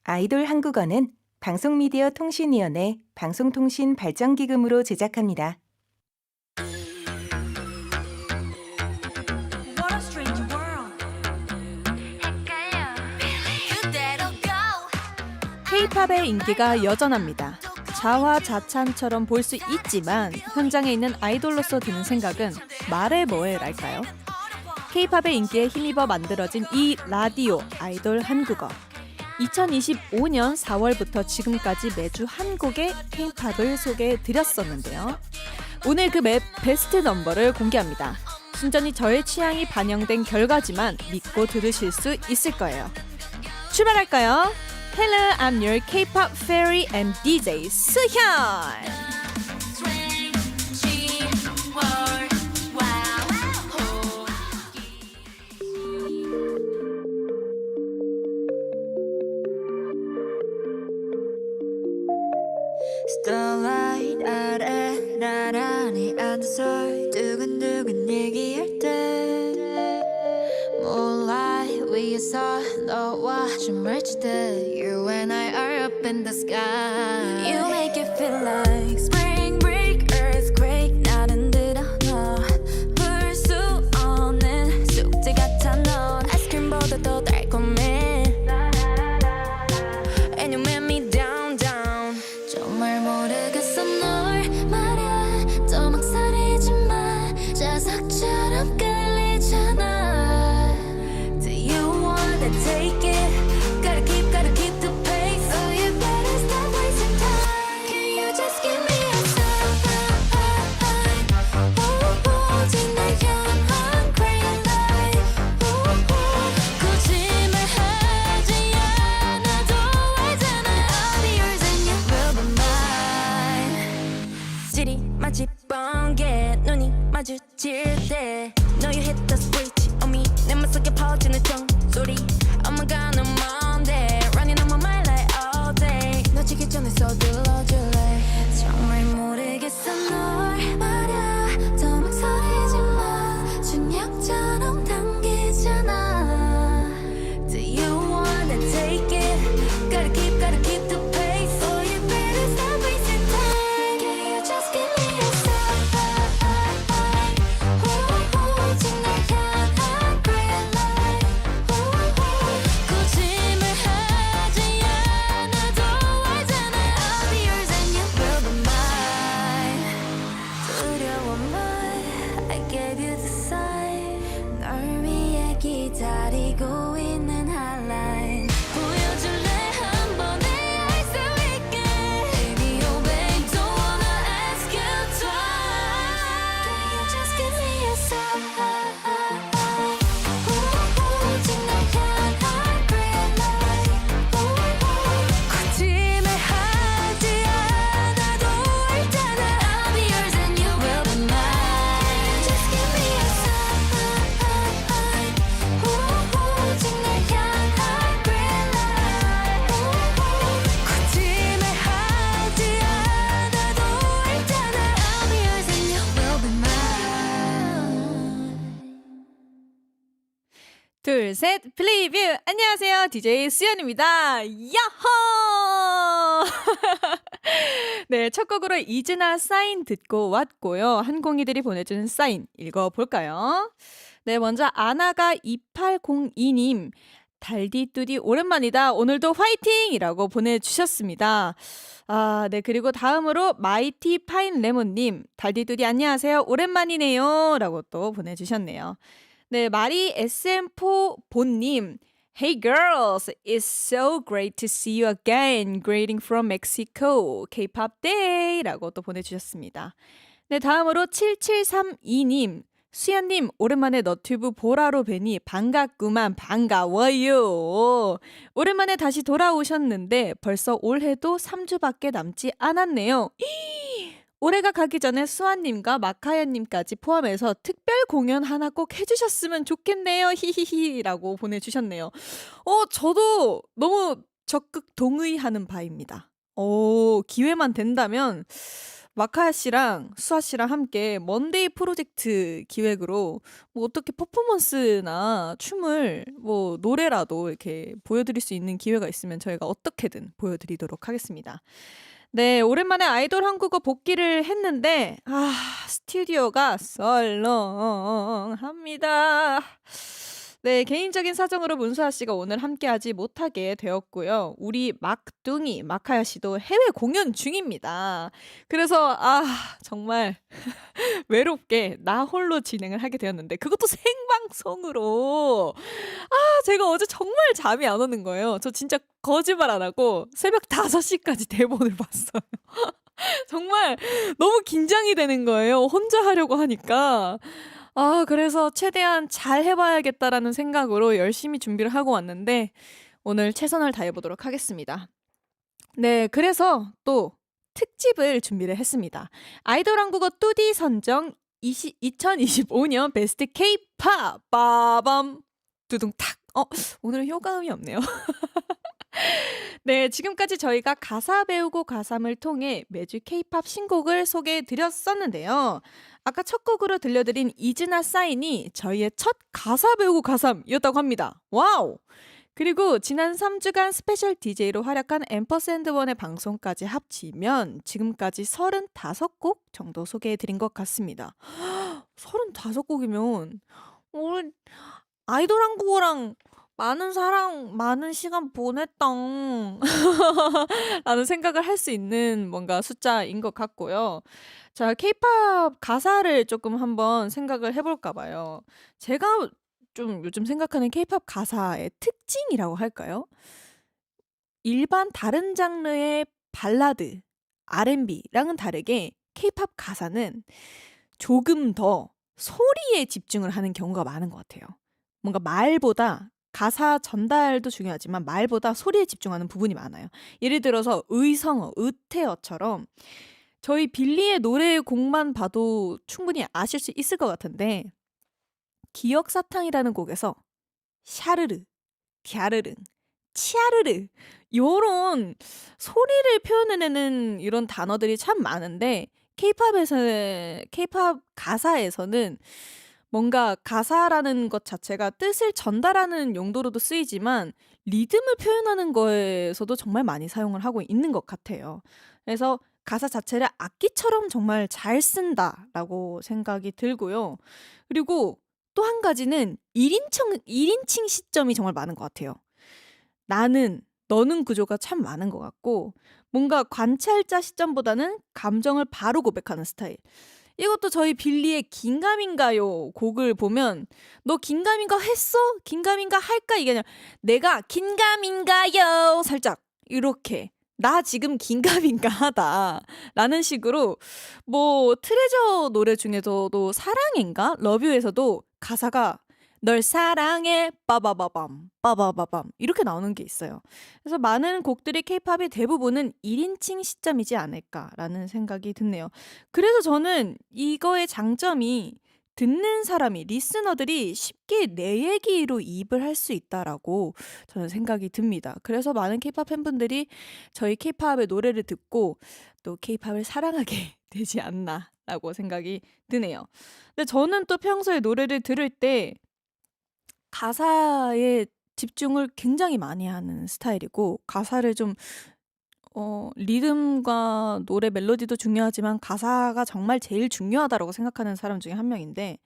아이돌 한국어는 방송미디어통신위원회 방송통신발전기금으로 제작합니다. What a strange world. K-팝의 인기가 여전합니다. 자화자찬처럼 볼 수 있지만 현장에 있는 아이돌로서 드는 생각은 말해 뭐해랄까요? K-팝의 인기에 힘입어 만들어진 이 라디오 아이돌 한국어. 2025년 4월부터 지금까지 매주 한 곡의 K-팝을 소개해드렸었는데요. 오늘 그 베스트 넘버를 공개합니다. 순전히 저의 취향이 반영된 결과지만 믿고 들으실 수 있을 거예요. 출발할까요? Hello, I'm your K-pop fairy and DJ 수현. Starlight 아래 나란히 앉아서 두근두근 얘기할 때 Moonlight 위에서 너와 좀 외칠 때 You and I are up in the sky You make it feel like spring break earthquake 나는 들어너 풀 수 없는 숙제 같아 넌 아이스크림보다 더 달콤해 And you make me down down 정말 모르겠어 널 말야 또 망설이지 마 자석처럼 끌리잖아 Do you wanna take it? Gotta keep the pace Oh you better stop wasting time Can you just give me a sign? 오직 날 향한 green light 거짓말 하지 않아도 알잖아 I'll be yours and you will be mine 지리 마치 번개 눈이 마주칠 때 No you hit the switch on me 내 맘속에 퍼지는 종소리 Oh my god 넌 뭔데 Running on my mind like all day 놓치기 전에 서둘러줄래 정말 모르겠어 널 말야 더 망설이지 마 중력처럼 당기잖아 Do you wanna take it? Gotta keep the pace Oh you better stop wasting time Can you just give me a sign? 오직 날 향한 green light 거짓말 하지 않아도 알잖아 I'll be yours and you will be mine 두려워만 I gave you the sign 널 위해 기다리고 있는 hotline 보여줄래 한 번에 알 수 있게 Baby oh babe don't wanna ask you twice Can you just give me a sign 오직 날 향한 green light 거짓말 하지 않아도 알잖아 I'll be yours and you will be mine Just give me a sign 오직 날 향한 green light 거짓말 하지 않아도 알잖아 I'll be yours and you will be mine 둘, 셋, 플레이뷰! 안녕하세요, DJ 수연입니다. 야호! 네, 첫 곡으로 이즈나 사인 듣고 왔고요. 한공이들이 보내준 사인 읽어볼까요? 네, 먼저 아나가 2802님. 달디뚜디 오랜만이다. 오늘도 화이팅! 이라고 보내주셨습니다. 아, 네. 그리고 다음으로 마이티 파인 레몬님. 달디뚜디 안녕하세요. 오랜만이네요. 라고 또 보내주셨네요. 네, 마리 SM4 본님. Hey girls, it's so great to see you again. Greeting from Mexico. K-pop day. 라고 또 보내주셨습니다. 네, 다음으로 7732님. 수연님, 오랜만에 너튜브 보라로 뵈니 반갑구만 반가워요. 오랜만에 다시 돌아오셨는데 벌써 올해도 3주밖에 남지 않았네요. 올해가 가기 전에 수아님과 마카야님까지 포함해서 특별 공연 하나 꼭 해주셨으면 좋겠네요. 히히히 라고 보내주셨네요. 저도 너무 적극 동의하는 바입니다. 기회만 된다면 마카야 씨랑 수아 씨랑 함께 먼데이 프로젝트 기획으로 뭐 어떻게 퍼포먼스나 춤을 뭐 노래라도 이렇게 보여드릴 수 있는 기회가 있으면 저희가 어떻게든 보여드리도록 하겠습니다. 네, 오랜만에 아이돌 한국어 복귀를 했는데 스튜디오가 썰렁합니다. 네, 개인적인 사정으로 문수아 씨가 오늘 함께하지 못하게 되었고요. 우리 막둥이 마카야 씨도 해외 공연 중입니다. 그래서 정말 외롭게 나 홀로 진행을 하게 되었는데 그것도 생방송으로 제가 어제 정말 잠이 안 오는 거예요. 저 진짜 거짓말 안 하고 새벽 5시까지 대본을 봤어요. 정말 너무 긴장이 되는 거예요. 혼자 하려고 하니까. 그래서 최대한 잘 해봐야겠다라는 생각으로 열심히 준비를 하고 왔는데 오늘 최선을 다해보도록 하겠습니다. 네, 그래서 또 특집을 준비를 했습니다. 아이돌 한국어 2D 선정 2025년 베스트 K-팝 빠밤 두둥탁. 오늘은 효과음이 없네요. 네, 지금까지 저희가 가사 배우고 가삼을 통해 매주 K-팝 신곡을 소개해 드렸었는데요. 아까 첫 곡으로 들려드린 이즈나 사인이 저희의 첫 가사 배우고 가삼이었다고 합니다. 와우! 그리고 지난 3주간 스페셜 DJ로 활약한 앰퍼샌드원의 방송까지 합치면 지금까지 35곡 정도 소개해 드린 것 같습니다. 35곡이면 우리 아이돌 한국어랑 많은 사랑, 많은 시간 보냈다. 라는 생각을 할 수 있는 뭔가 숫자인 것 같고요. 자, 케이팝 가사를 조금 한번 생각을 해볼까 봐요. 제가 좀 요즘 생각하는 케이팝 가사의 특징이라고 할까요? 일반 다른 장르의 발라드, R&B랑은 다르게 케이팝 가사는 조금 더 소리에 집중을 하는 경우가 많은 것 같아요. 뭔가 말보다 가사 전달도 중요하지만 말보다 소리에 집중하는 부분이 많아요. 예를 들어서 의성어, 의태어처럼 저희 빌리의 노래 곡만 봐도 충분히 아실 수 있을 것 같은데 기억사탕이라는 곡에서 샤르르, 갸르릉, 치아르르 요런 소리를 표현해내는 이런 단어들이 참 많은데 케이팝 가사에서는 뭔가 가사라는 것 자체가 뜻을 전달하는 용도로도 쓰이지만 리듬을 표현하는 거에서도 정말 많이 사용을 하고 있는 것 같아요. 그래서 가사 자체를 악기처럼 정말 잘 쓴다라고 생각이 들고요. 그리고 또 한 가지는 1인칭 시점이 정말 많은 것 같아요. 나는, 너는 구조가 참 많은 것 같고 뭔가 관찰자 시점보다는 감정을 바로 고백하는 스타일. 이것도 저희 빌리의 긴가민가요 곡을 보면 너 긴가민가 했어? 긴가민가 할까? 이게 아니라 내가 긴가민가요 살짝 이렇게 나 지금 긴가민가 하다 라는 식으로 뭐 트레저 노래 중에서도 사랑인가? 러뷰에서도 가사가 널 사랑해 빠바바밤 빠바바밤 이렇게 나오는 게 있어요. 그래서 많은 곡들이 케이팝의 대부분은 1인칭 시점이지 않을까라는 생각이 드네요. 그래서 저는 이거의 장점이 듣는 사람이 리스너들이 쉽게 내 얘기로 이입을 할 수 있다라고 저는 생각이 듭니다. 그래서 많은 케이팝 팬분들이 저희 케이팝의 노래를 듣고 또 케이팝을 사랑하게 되지 않나라고 생각이 드네요. 근데 저는 또 평소에 노래를 들을 때 가사에 집중을 굉장히 많이 하는 스타일이고 가사를 좀 리듬과 노래 멜로디도 중요하지만 가사가 정말 제일 중요하다고 생각하는 사람 중에 한 명인데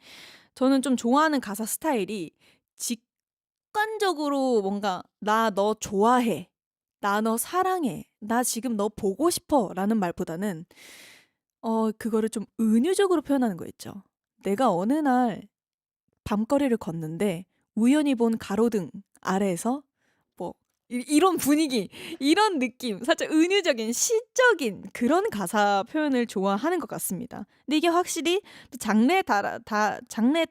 저는 좀 좋아하는 가사 스타일이 직관적으로 뭔가 나 너 좋아해, 나 너 사랑해, 나 지금 너 보고 싶어 라는 말보다는 그거를 좀 은유적으로 표현하는 거 있죠. 내가 어느 날 밤거리를 걷는데 우연히 본 가로등 아래에서 뭐 이런 분위기, 이런 느낌, 살짝 은유적인 시적인 그런 가사 표현을 좋아하는 것 같습니다. 근데 이게 확실히 또 장르에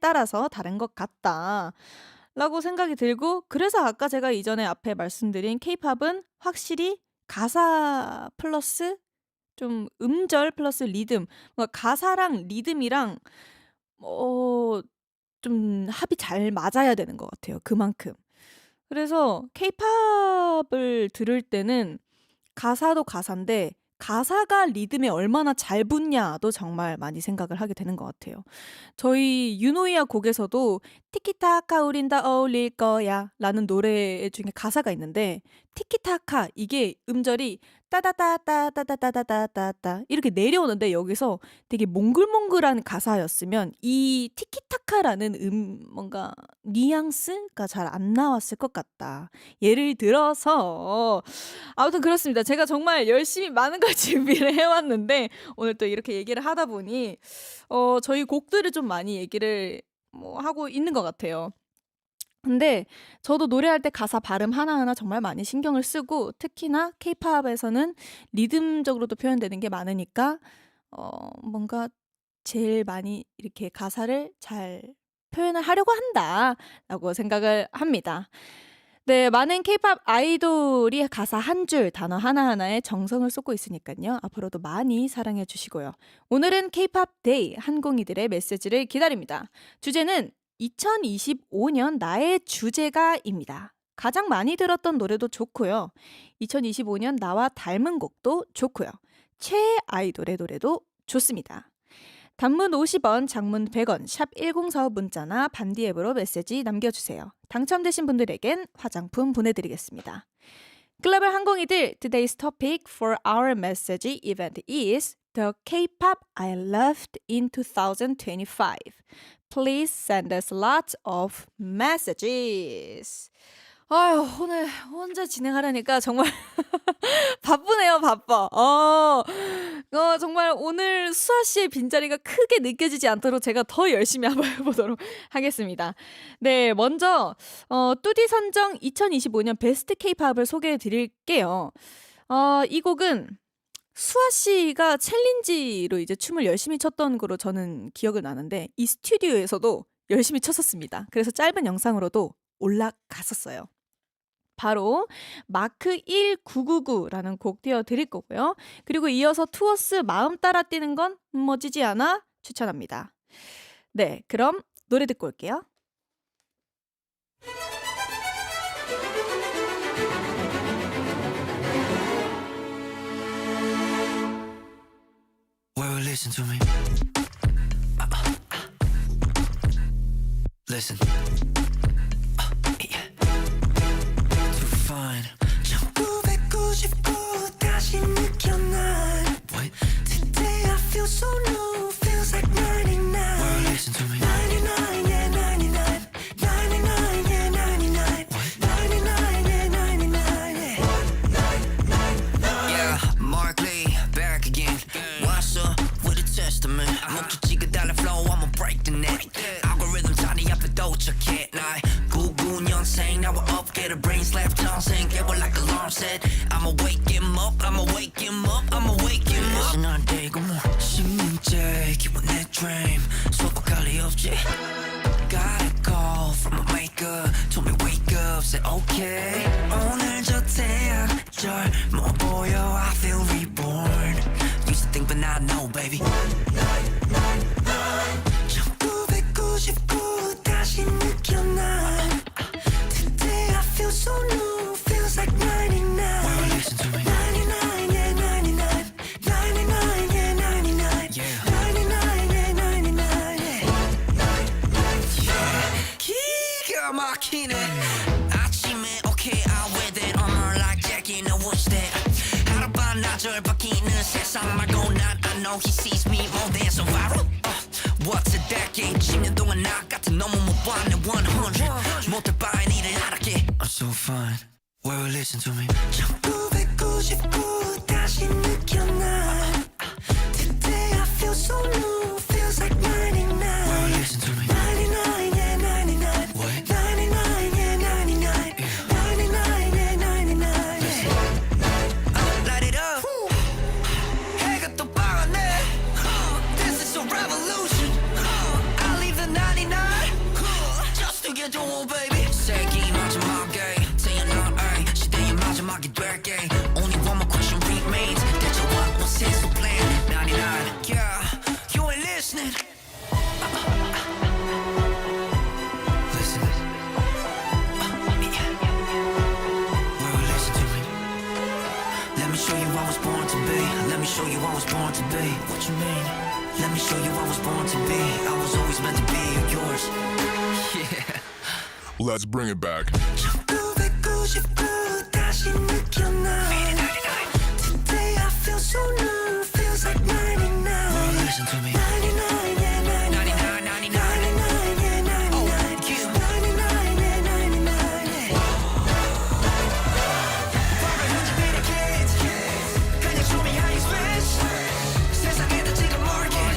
따라서 다른 것 같다라고 생각이 들고 그래서 아까 제가 이전에 앞에 말씀드린 케이팝은 확실히 가사 플러스 좀 음절 플러스 리듬, 뭔가 가사랑 리듬이랑 좀 합이 잘 맞아야 되는 것 같아요. 그만큼. 그래서 케이팝을 들을 때는 가사도 가사인데 가사가 리듬에 얼마나 잘 붙냐도 정말 많이 생각을 하게 되는 것 같아요. 저희 유노이아 곡에서도 티키타카 우린 다 어울릴 거야 라는 노래 중에 가사가 있는데 티키타카 이게 음절이 따다다다다다다다다다 이렇게 내려오는데 여기서 되게 몽글몽글한 가사였으면 이 티키타카라는 뭔가 뉘앙스가 잘 안 나왔을 것 같다. 예를 들어서 아무튼 그렇습니다. 제가 정말 열심히 많은 걸 준비를 해왔는데 오늘 또 이렇게 얘기를 하다 보니 저희 곡들을 좀 많이 얘기를 하고 있는 것 같아요. 근데 저도 노래할 때 가사 발음 하나하나 정말 많이 신경을 쓰고 특히나 케이팝에서는 리듬적으로도 표현되는 게 많으니까 뭔가 제일 많이 이렇게 가사를 잘 표현을 하려고 한다라고 생각을 합니다. 네, 많은 케이팝 아이돌이 가사 한 줄, 단어 하나하나에 정성을 쏟고 있으니까요. 앞으로도 많이 사랑해 주시고요. 오늘은 케이팝 데이 한공이들의 메시지를 기다립니다. 주제는 2025년 나의 주제가입니다. 가장 많이 들었던 노래도 좋고요. 2025년 나와 닮은 곡도 좋고요. 최애 아이돌의 노래도 좋습니다. 단문 50원, 장문 100원, 샵 1045 문자나 반디 앱으로 메시지 남겨주세요. 당첨되신 분들에겐 화장품 보내드리겠습니다. 글로벌 항공이들, today's topic for our message event is the K-pop I loved in 2025. Please send us lots of messages. 아유, 오늘 혼자 진행하려니까 정말 바쁘네요, 바빠. 정말 오늘 수아 씨의 빈자리가 크게 느껴지지 않도록 제가 더 열심히 한번 해보도록 하겠습니다. 네, 먼저 뚜디 선정 2025년 베스트 K-팝을 소개해 드릴게요. 이 곡은 수아 씨가 챌린지로 이제 춤을 열심히 췄던 거로 저는 기억을 나는데 이 스튜디오에서도 열심히 췄었습니다. 그래서 짧은 영상으로도 올라갔었어요. 바로 마크 1999라는 곡 띄워드릴 거고요. 그리고 이어서 투어스 마음 따라 뛰는 건 멋지지 않아 추천합니다. 네, 그럼 노래 듣고 올게요. Well, listen to me. Listen. Yeah. Too fine. 1999 다시 느껴 난. What? Today I feel so new. Feels like 99. Well, listen to me. 99, yeah, 99. 99, yeah, 99. What? 99, yeah, 99. Yeah. Yeah, Mark Lee, back again. What's up with a testament? 멈추지가 달라 flow, I'ma break the net. Algorithm 자리 앞에 도착해. 나의 99년생 now we're up, get a brain slap 전생. Get one like alarm set. I'ma wake him up, I'ma wake him up, I'ma wake him up. 안 되고 뭐 10년째 기분 내 dream. 소박 관리 없지. Got a call from my maker. Told me wake up, said okay. 오늘 저 태양 젊어 보여, I feel reborn. Used to think but now I know baby. 1999 다시 느껴 난. Today I feel so new, feels like 99. Well, listen to me. 99, yeah, 99. 99, yeah, 99. Yeah. 99, yeah, 99. Yeah. 기가 막히네. 아침에 okay, I wear that armor like Jackie, no what's that? 하루밤낮을 바뀌는 세상 말고 난 I know he sees me more than so viral. What's a decade? 10년 동안 나 같은 너무 못 봤네 100. 못할 바엔 일을 하라게. I'm so fine. Well, listen to me. 1999 다시 느껴 난. Today I feel so new, feels like 99. Well, listen to me. 99, yeah, 99. What? 99, yeah, 99. Yeah. 99, yeah, 99. Yeah. Light it up. 해가 또 밝았네. This is a revolution. I leave the 99 just to get your baby. 세기 마지막에 태어난 A 시대의 마지막이 될게. Only one more question remains. 대체 what was his plan? 99. Yeah, you ain't listening. Listen. Yeah. Well, listen to me. Let me show you I was born to be. Let show you I was born to be. What you mean? Let me show you I was born to be. I was always meant to be yours. Yeah. Let's bring it back. 1999 다시 느껴나. Today I feel so new. Feels like 99. Well, listen to me. 99, yeah, 99. 99, 99, yeah, 99. Oh, you. 99, yeah, 99. Yeah. 바로 현재 beat kids. 그냥 show me how you switch. 세상에도 지금 market.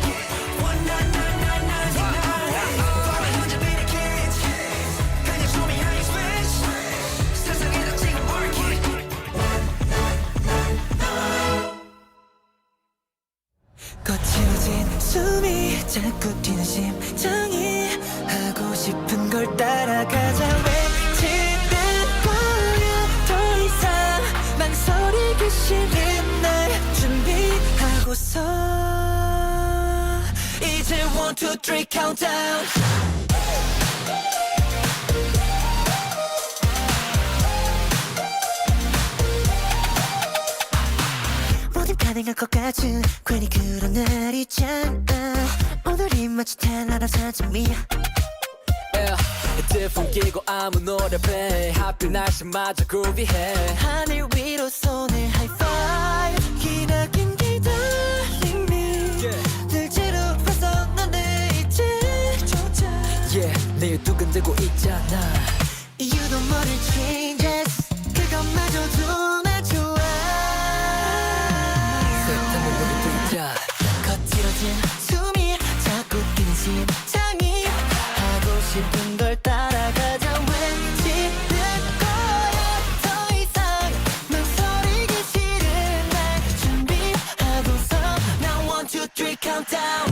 1999. 바로 현재 beat kids. 그냥 show me how you switch. 세상에도 지금 market. 거칠어진 숨이 자꾸 뛰는 심장이 하고 싶은 걸 따라가자 외치는 거야 더 이상 망설이기 싫은 날 준비하고서 이제 1, 2, 3 countdown 모든 가능할 것 같은 괜히 그런 날 있잖아 오늘이 마치 달나라 사점이야 different 끼고 아무 노래 play 하필 날씨마저 groovy해 하늘 위로 손을 high five 기나긴 기다림이 들지로 벌써 너네 이제 조자 yeah 내일 두근대고 있잖아 이유도 모를 changes 그것마저도 나 좋아 세상을 우리 둘자 거칠어진 숨이 자꾸 뛰는 심장이 하고 싶은 걸 따라가자 외치는 거야 더 이상 망설이기 싫은 날 준비하고서 Now 1, 2, 3 countdown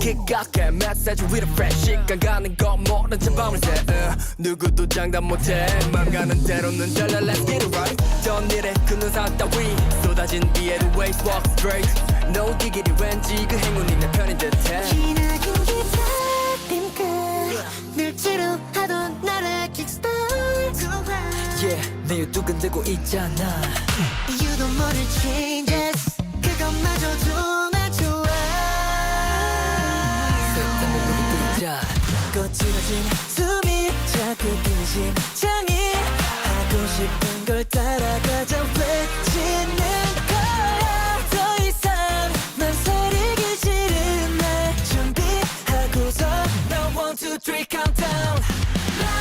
기각해 메시지 with a fresh 시간 가는 거 모른 채 밤을 새 누구도 장담 못해 맘 가는 대로 눈 잘라 let's get it right 전일에 그 눈상 따위 쏟아진 비에도 waves walk straight no diggity 왠지 그 행운이 내 편인 듯해 기나긴 기다림 끝늘 지루하던 나를 kickstart yeah 내일 두근대고 있잖아 이유도 모를 changes 그것마저도 나 좋아 세상을 우리 둘자 거칠어진 숨이 자꾸 뛰는 심장이 하고 싶은 걸 따라가자 외치는 거야 더 이상 망설이기 싫은 날 준비하고서 Now 1, 2, 3 countdown La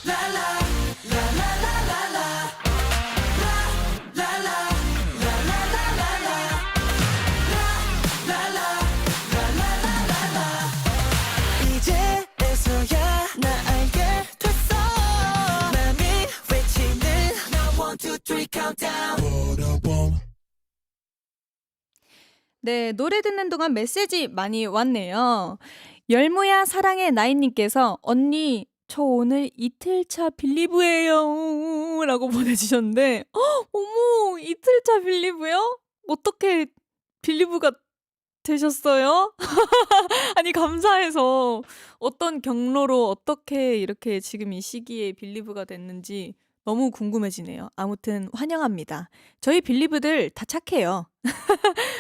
la la la la la la la La la la la la la la la La la la la la la la 이제서야 나 알게 됐어 맘이 외치는 Now 1, 2, 3 countdown 네, 노래 듣는 동안 메시지 많이 왔네요. 열무야 사랑의 나인님께서 언니 저 오늘 이틀차 빌리브예요 라고 보내주셨는데 어머 이틀차 빌리브요? 어떻게 빌리브가 되셨어요? 아니 감사해서 어떤 경로로 어떻게 이렇게 지금 이 시기에 빌리브가 됐는지 너무 궁금해지네요. 아무튼 환영합니다. 저희 빌리브들 다 착해요.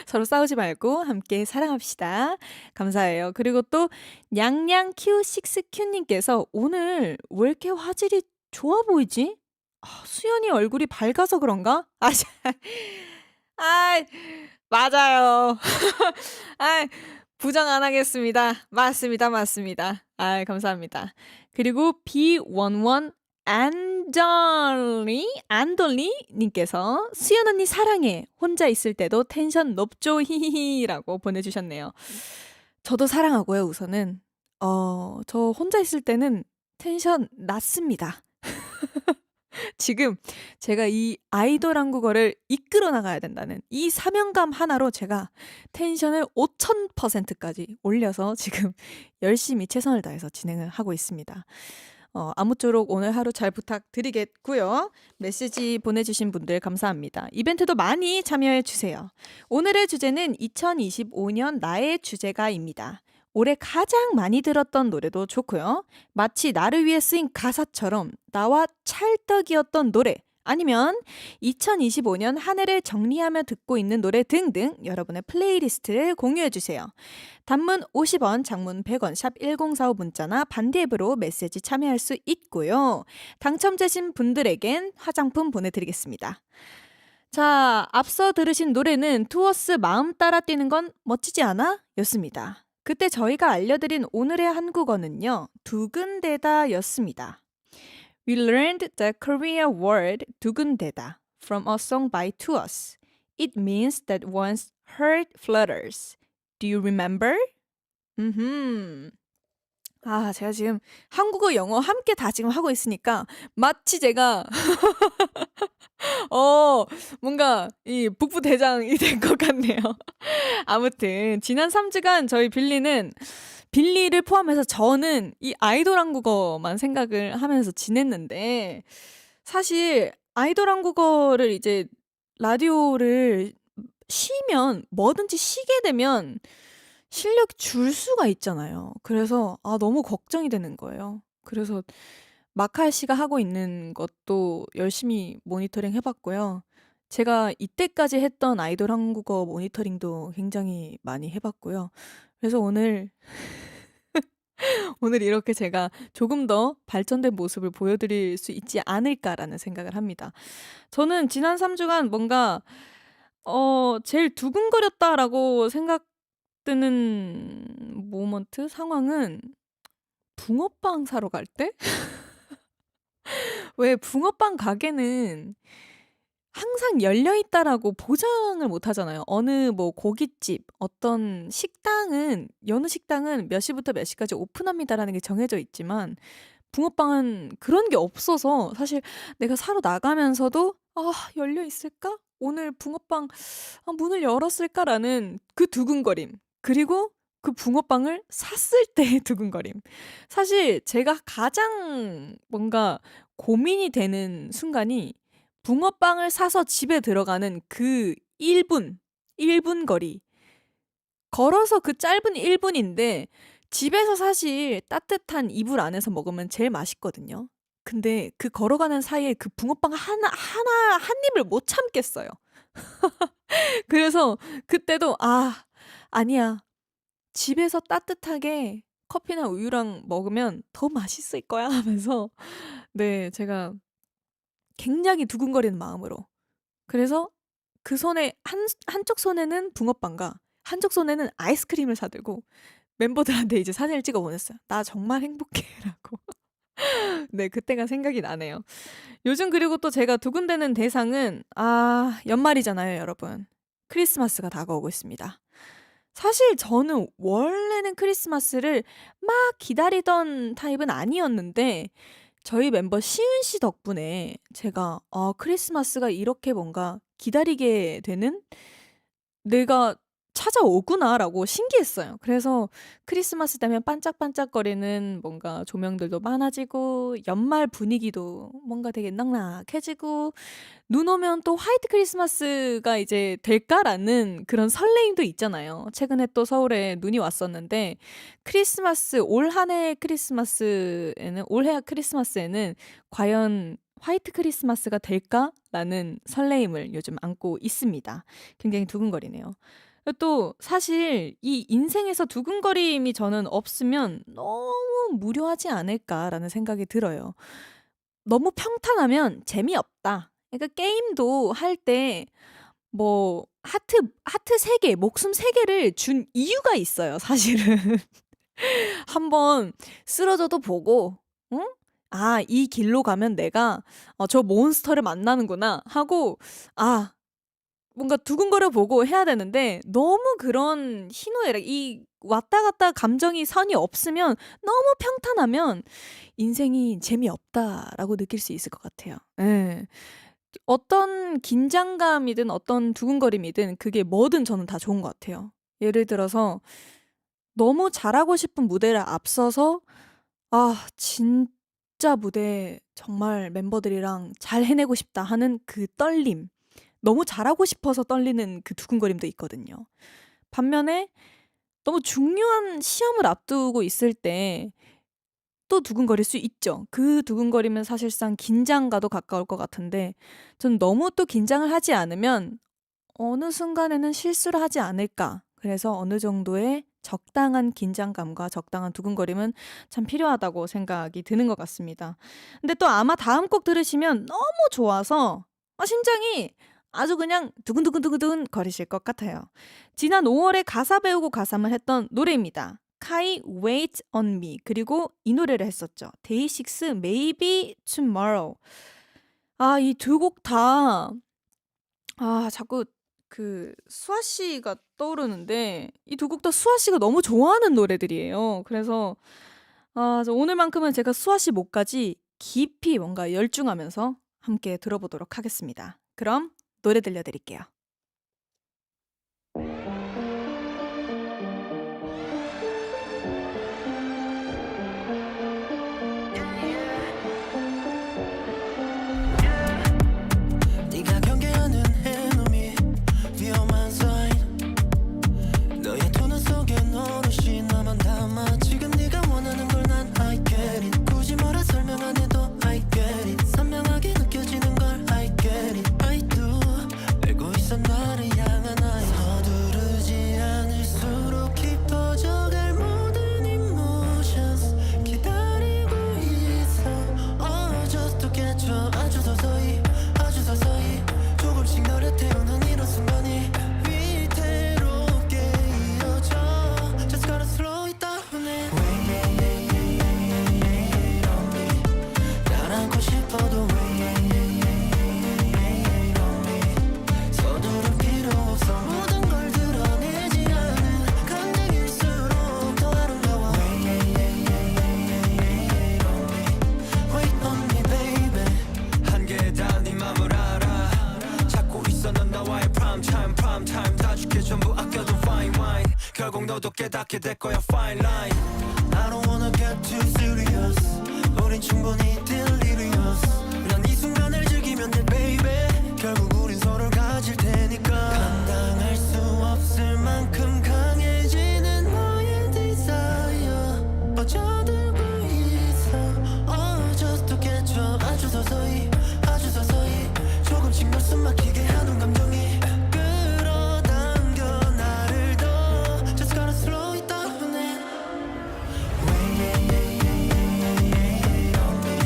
서로 싸우지 말고 함께 사랑합시다. 감사해요. 그리고 또 냥냥 Q6Q님께서 오늘 왜 이렇게 화질이 좋아 보이지? 수연이 얼굴이 밝아서 그런가? 맞아요. 부정 안 하겠습니다. 맞습니다. 감사합니다. 그리고 B11 안돌리님께서 수연 언니 사랑해. 혼자 있을 때도 텐션 높죠 히히히라고 보내주셨네요. 저도 사랑하고요. 우선은 저 혼자 있을 때는 텐션 낮습니다. 지금 제가 이 아이돌 한국어를 이끌어 나가야 된다는 이 사명감 하나로 제가 텐션을 5000%까지 올려서 지금 열심히 최선을 다해서 진행을 하고 있습니다. 아무쪼록 오늘 하루 잘 부탁드리겠고요. 메시지 보내주신 분들 감사합니다. 이벤트도 많이 참여해주세요. 오늘의 주제는 2025년 나의 주제가입니다. 올해 가장 많이 들었던 노래도 좋고요. 마치 나를 위해 쓰인 가사처럼 나와 찰떡이었던 노래 아니면 2025년 한 해를 정리하며 듣고 있는 노래 등등 여러분의 플레이리스트를 공유해주세요. 단문 50원, 장문 100원, 샵 1045 문자나 반디 앱으로 메시지 참여할 수 있고요. 당첨되신 분들에겐 화장품 보내드리겠습니다. 자, 앞서 들으신 노래는 투어스 마음 따라 뛰는 건 멋지지 않아? 였습니다. 그때 저희가 알려드린 오늘의 한국어는요. 두근대다 였습니다. We learned the Korea word 두근대다 from a song by Tuos. It means that one's heart flutters. Do you remember? 아, 제가 지금 한국어, 영어 함께 다 지금 하고 있으니까 마치 제가 뭔가 이 북부 대장이 된 것 같네요. 아무튼 지난 3주간 저희 빌리를 포함해서 저는 이 아이돌 한국어만 생각을 하면서 지냈는데 사실 아이돌 한국어를 이제 라디오를 쉬면 뭐든지 쉬게 되면 실력이 줄 수가 있잖아요. 그래서 너무 걱정이 되는 거예요. 그래서 마칼 씨가 하고 있는 것도 열심히 모니터링 해봤고요. 제가 이때까지 했던 아이돌 한국어 모니터링도 굉장히 많이 해봤고요. 그래서 오늘 이렇게 제가 조금 더 발전된 모습을 보여드릴 수 있지 않을까라는 생각을 합니다. 저는 지난 3주간 뭔가 제일 두근거렸다라고 생각드는 모먼트, 상황은 붕어빵 사러 갈 때? 왜 붕어빵 가게는 항상 열려 있다라고 보장을 못 하잖아요. 어느 뭐 고깃집, 어떤 식당은 여느 식당은 몇 시부터 몇 시까지 오픈합니다라는 게 정해져 있지만 붕어빵은 그런 게 없어서 사실 내가 사러 나가면서도 열려 있을까? 오늘 붕어빵 문을 열었을까라는 그 두근거림. 그리고 그 붕어빵을 샀을 때의 두근거림. 사실 제가 가장 뭔가 고민이 되는 순간이 붕어빵을 사서 집에 들어가는 그 1분 거리. 걸어서 그 짧은 1분인데 집에서 사실 따뜻한 이불 안에서 먹으면 제일 맛있거든요. 근데 그 걸어가는 사이에 그 붕어빵 한 입을 못 참겠어요. 그래서 그때도 아니야. 집에서 따뜻하게 커피나 우유랑 먹으면 더 맛있을 거야 하면서 네, 제가 굉장히 두근거리는 마음으로. 그래서 그 손에 한쪽 손에는 붕어빵과 한쪽 손에는 아이스크림을 사들고 멤버들한테 이제 사진을 찍어 보냈어요. 나 정말 행복해라고. 네, 그때가 생각이 나네요. 요즘 그리고 또 제가 두근대는 대상은 연말이잖아요, 여러분. 크리스마스가 다가오고 있습니다. 사실 저는 원래는 크리스마스를 막 기다리던 타입은 아니었는데 저희 멤버 시은 씨 덕분에 제가 크리스마스가 이렇게 뭔가 기다리게 되는 내가 찾아오구나라고 신기했어요. 그래서 크리스마스 되면 반짝반짝거리는 뭔가 조명들도 많아지고 연말 분위기도 뭔가 되게 넉넉해지고 눈 오면 또 화이트 크리스마스가 이제 될까라는 그런 설레임도 있잖아요. 최근에 또 서울에 눈이 왔었는데 올 한해 크리스마스에는 올해 크리스마스에는 과연 화이트 크리스마스가 될까라는 설레임을 요즘 안고 있습니다. 굉장히 두근거리네요. 또 사실 이 인생에서 두근거림이 저는 없으면 너무 무료하지 않을까라는 생각이 들어요. 너무 평탄하면 재미없다. 그러니까 게임도 할 때 뭐 하트 3개, 목숨 3개를 준 이유가 있어요, 사실은. 한번 쓰러져도 보고, 응? 이 길로 가면 내가 저 몬스터를 만나는구나 하고 뭔가 두근거려 보고 해야 되는데 너무 그런 희노애락 이 왔다 갔다 감정이 선이 없으면 너무 평탄하면 인생이 재미없다라고 느낄 수 있을 것 같아요. 예. 어떤 긴장감이든 어떤 두근거림이든 그게 뭐든 저는 다 좋은 것 같아요. 예를 들어서 너무 잘하고 싶은 무대를 앞서서 진짜 무대 정말 멤버들이랑 잘 해내고 싶다 하는 그 떨림. 너무 잘하고 싶어서 떨리는 그 두근거림도 있거든요. 반면에 너무 중요한 시험을 앞두고 있을 때 또 두근거릴 수 있죠. 그 두근거리면 사실상 긴장과도 가까울 것 같은데 전 너무 또 긴장을 하지 않으면 어느 순간에는 실수를 하지 않을까. 그래서 어느 정도의 적당한 긴장감과 적당한 두근거림은 참 필요하다고 생각이 드는 것 같습니다. 근데 또 아마 다음 곡 들으시면 너무 좋아서 심장이 아주 그냥 두근두근두근 거리실 것 같아요. 지난 5월에 가사 배우고 가사만 했던 노래입니다. 카이 Wait on Me 그리고 이 노래를 했었죠. 데이식스 Maybe Tomorrow. 이 두 곡 다 자꾸 그 수아 씨가 떠오르는데 이 두 곡 다 수아 씨가 너무 좋아하는 노래들이에요. 그래서 저 오늘만큼은 제가 수아 씨 목까지 깊이 뭔가 열중하면서 함께 들어보도록 하겠습니다. 그럼 노래 들려드릴게요. 네가 경계하는 해놈이 위험한 사인 너의 토는 속에 어르신 나만 담아 지금 네가 원하는 걸 난 I get it 굳이 뭐라 설명 안 해도 I get it 선명하게 느껴지는 걸 I get it I do 알고 있어 나를 향한 나의 서두르지 않을수록 깊어져갈 모든 emotions 기다리고 있어 just to get you 아주 서서히 조금씩 너를 태우는 이런 순간이 위태롭게 이어져 Just gotta slow it down Wait on me 날 안고 싶어도 Wait on me 서두를 필요 없어 모든 걸 드러내지 않은 감정일수록 더 아름다워 Wait on me baby 한계에 닿은 네 맘을 알아 찾고 있어 넌 나와의 prime time 다 줄게 전부 아껴둔 fine wine 결국 너도 깨닫게 될 거야 fine line I don't wanna get too serious 우린 충분히 delirious 난 이 순간을 즐기면 돼 baby 결국 우린 서로를 가질 테니까 감당할 수 없을 만큼 강해지는 너의 desire 빠져들고 있어 just to get you 아주 서서히 조금씩 널 숨막히게 하는 감정이 끌어당겨 나를 더 Just gotta slow it down Wait on me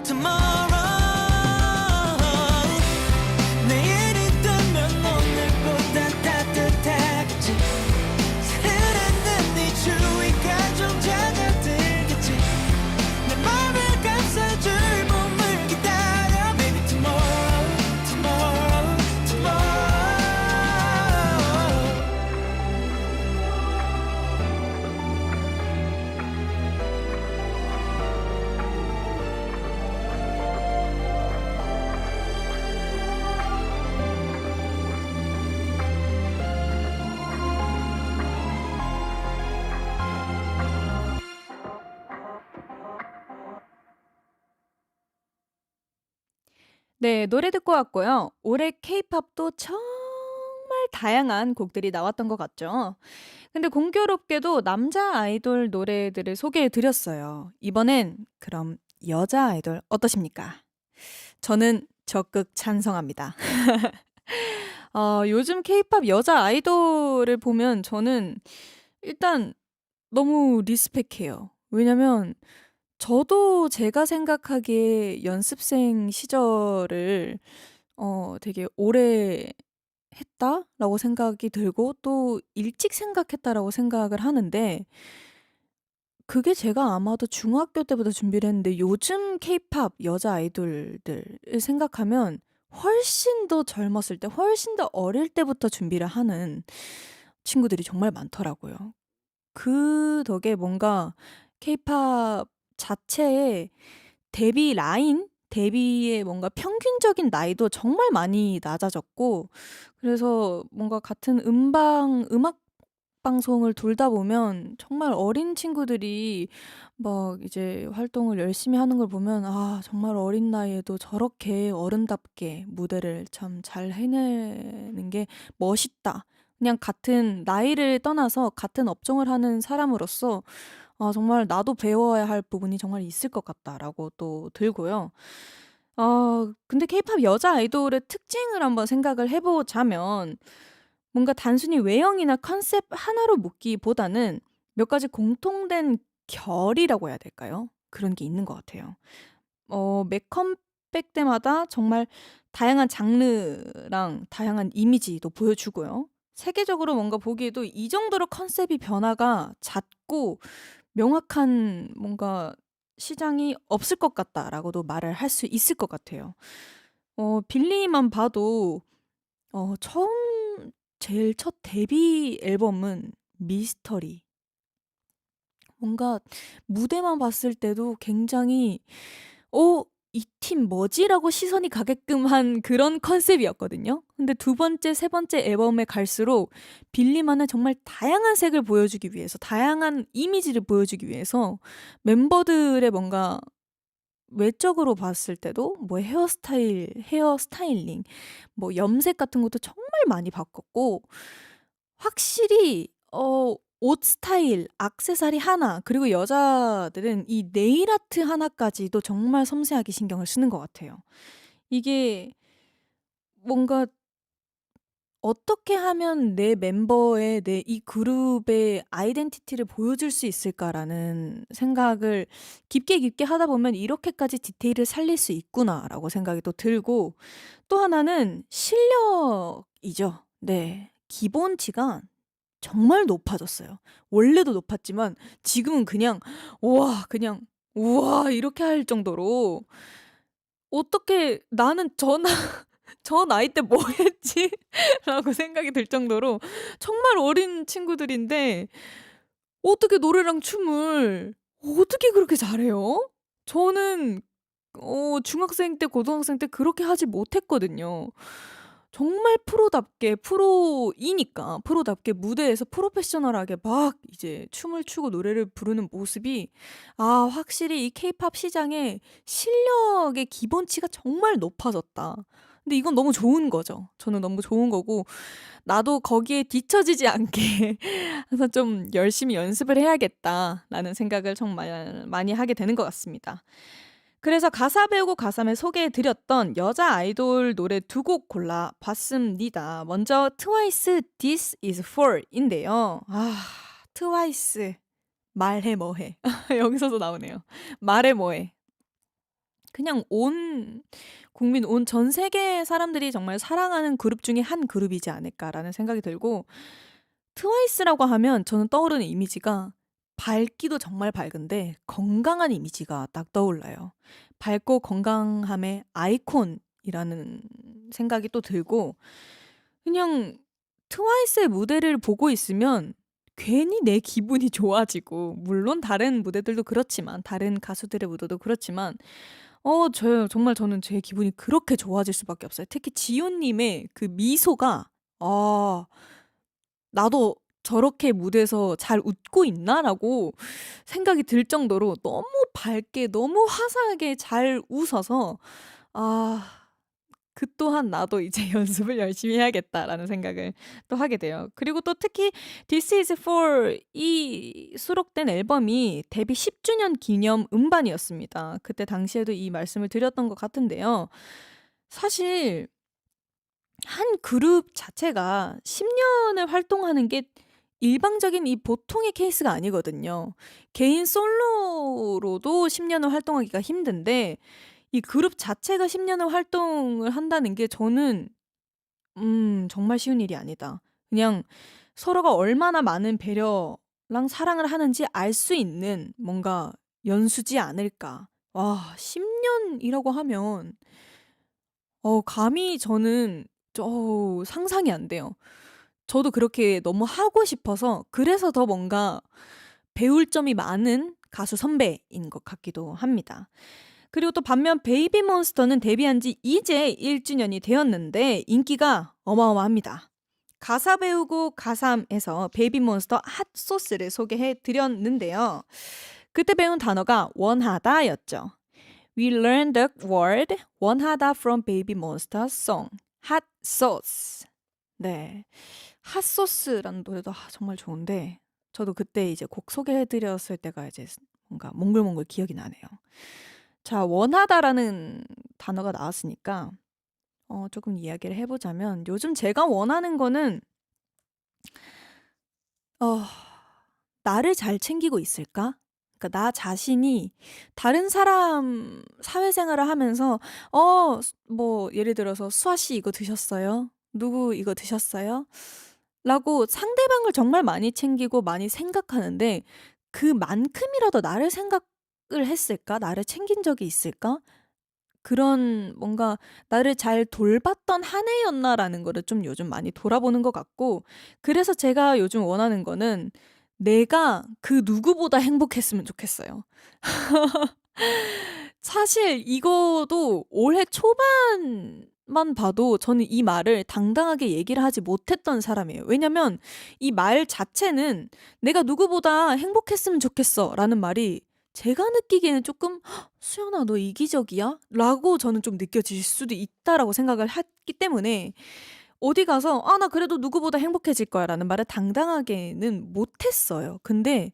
tomorrow. 내일이 뜨면 오늘보다 따뜻하겠지. 흐르는 네 주위가 좀 잦아들겠지. 내 맘을 감싸줄 봄을 기다려. Baby tomorrow, tomorrow, tomorrow. 네, 노래 듣고 왔고요. 올해 케이팝도 정말 다양한 곡들이 나왔던 것 같죠. 근데 공교롭게도 남자 아이돌 노래들을 소개해 드렸어요. 이번엔 그럼 여자 아이돌 어떠십니까? 저는 적극 찬성합니다. 요즘 케이팝 여자 아이돌을 보면 저는 일단 너무 리스펙해요. 왜냐면 저도 제가 생각하기에 연습생 시절을 되게 오래 했다라고 생각이 들고 또 일찍 생각했다라고 생각을 하는데 그게 제가 아마도 중학교 때부터 준비를 했는데 요즘 케이팝 여자 아이돌들을 생각하면 훨씬 더 젊었을 때, 훨씬 더 어릴 때부터 준비를 하는 친구들이 정말 많더라고요. 그 덕에 뭔가 케이팝 자체의 데뷔 라인? 데뷔의 뭔가 평균적인 나이도 정말 많이 낮아졌고 그래서 뭔가 같은 음악 방송을 돌다 보면 정말 어린 친구들이 막 이제 활동을 열심히 하는 걸 보면 아, 정말 어린 나이에도 저렇게 어른답게 무대를 참 잘 해내는 게 멋있다. 그냥 같은 나이를 떠나서 같은 업종을 하는 사람으로서 아, 정말 나도 배워야 할 부분이 정말 있을 것 같다라고 또 들고요. 근데 케이팝 여자 아이돌의 특징을 한번 생각을 해보자면 뭔가 단순히 외형이나 컨셉 하나로 묶기보다는 몇 가지 공통된 결이라고 해야 될까요? 그런 게 있는 것 같아요. 매 컴백 때마다 정말 다양한 장르랑 다양한 이미지도 보여주고요. 세계적으로 뭔가 보기에도 이 정도로 컨셉이 변화가 잦고 명확한 뭔가 시장이 없을 것 같다라고도 말을 할 수 있을 것 같아요. 빌리만 봐도 제일 첫 데뷔 앨범은 미스터리. 뭔가 무대만 봤을 때도 굉장히 이 팀 뭐지?라고 시선이 가게끔 한 그런 컨셉이었거든요. 근데 두 번째, 세 번째 앨범에 갈수록 빌리만은 정말 다양한 색을 보여주기 위해서, 다양한 이미지를 보여주기 위해서 멤버들의 뭔가 외적으로 봤을 때도 뭐 헤어 스타일링, 뭐 염색 같은 것도 정말 많이 바꿨고 확실히 옷 스타일, 액세서리 하나, 그리고 여자들은 이 네일 아트 하나까지도 정말 섬세하게 신경을 쓰는 것 같아요. 이게 뭔가 어떻게 하면 내 멤버의 내 이 그룹의 아이덴티티를 보여줄 수 있을까라는 생각을 깊게 하다 보면 이렇게까지 디테일을 살릴 수 있구나라고 생각이 또 들고 또 하나는 실력이죠. 네. 기본치가 정말 높아졌어요. 원래도 높았지만 지금은 그냥 우와 이렇게 할 정도로 어떻게 나는 저 나이 때 뭐 했지? 라고 생각이 들 정도로 정말 어린 친구들인데 어떻게 노래랑 춤을 어떻게 그렇게 잘해요? 저는 중학생 때, 고등학생 때 그렇게 하지 못했거든요. 정말 프로답게, 프로답게 무대에서 프로페셔널하게 막 이제 춤을 추고 노래를 부르는 모습이 확실히 이 케이팝 시장의 실력의 기본치가 정말 높아졌다. 근데 이건 너무 좋은 거죠. 저는 너무 좋은 거고 나도 거기에 뒤처지지 않게 그래서 좀 열심히 연습을 해야겠다라는 생각을 정말 많이 하게 되는 것 같습니다. 그래서 가사 배우고 가사매 소개해드렸던 여자 아이돌 노래 두 곡 골라봤습니다. 먼저 트와이스 This is for인데요. 트와이스 말해 뭐해 여기서도 나오네요. 말해 뭐해. 그냥 온 국민, 온 전 세계 사람들이 정말 사랑하는 그룹 중에 한 그룹이지 않을까라는 생각이 들고, 트와이스라고 하면 저는 떠오르는 이미지가 밝기도 정말 밝은데 건강한 이미지가 딱 떠올라요. 밝고 건강함의 아이콘이라는 생각이 또 들고, 그냥 트와이스의 무대를 보고 있으면 괜히 내 기분이 좋아지고, 물론 다른 무대들도 그렇지만, 다른 가수들의 무대도 그렇지만, 정말 저는 제 기분이 그렇게 좋아질 수밖에 없어요. 특히 지효님의 그 미소가, 나도 저렇게 무대에서 잘 웃고 있나라고 생각이 들 정도로 너무 밝게, 너무 화사하게 잘 웃어서, 그 또한 나도 이제 연습을 열심히 해야겠다라는 생각을 또 하게 돼요. 그리고 또 특히 This is for 이 수록된 앨범이 데뷔 10주년 기념 음반이었습니다. 그때 당시에도 이 말씀을 드렸던 것 같은데요. 사실 한 그룹 자체가 10년을 활동하는 게 일방적인 이 보통의 케이스가 아니거든요. 개인 솔로로도 10년을 활동하기가 힘든데, 이 그룹 자체가 10년을 활동을 한다는 게 저는 정말 쉬운 일이 아니다. 그냥 서로가 얼마나 많은 배려랑 사랑을 하는지 알 수 있는 뭔가 연수지 않을까. 와, 10년이라고 하면 감히 저는 상상이 안 돼요. 저도 그렇게 너무 하고 싶어서, 그래서 더 뭔가 배울 점이 많은 가수 선배인 것 같기도 합니다. 그리고 또 반면 베이비몬스터는 데뷔한 지 이제 1주년이 되었는데 인기가 어마어마합니다. 가사 배우고 가삼에서 베이비몬스터 핫소스를 소개해 드렸는데요. 그때 배운 단어가 원하다였죠. We learned the word 원하다 from Baby Monster song Hot Sauce. 네, 핫소스라는 노래도 정말 좋은데, 저도 그때 이제 곡 소개해 드렸을 때가 이제 뭔가 몽글몽글 기억이 나네요. 자, 원하다라는 단어가 나왔으니까 조금 이야기를 해보자면, 요즘 제가 원하는 거는 나를 잘 챙기고 있을까? 그러니까 나 자신이 다른 사람 사회생활을 하면서 뭐 예를 들어서 수아 씨 이거 드셨어요? 누구 이거 드셨어요? 라고 상대방을 정말 많이 챙기고 많이 생각하는데, 그만큼이라도 나를 생각을 했을까? 나를 챙긴 적이 있을까? 그런 뭔가 나를 잘 돌봤던 한 해였나라는 거를 좀 요즘 많이 돌아보는 것 같고, 그래서 제가 요즘 원하는 거는 내가 그 누구보다 행복했으면 좋겠어요. 사실 이거도 올해 초반만 봐도 저는 이 말을 당당하게 얘기를 하지 못했던 사람이에요. 왜냐면 이 말 자체는 내가 누구보다 행복했으면 좋겠어 라는 말이 제가 느끼기에는 조금 수연아 너 이기적이야? 라고 저는 좀 느껴질 수도 있다라고 생각을 했기 때문에, 어디 가서 나 그래도 누구보다 행복해질 거야 라는 말을 당당하게는 못했어요. 근데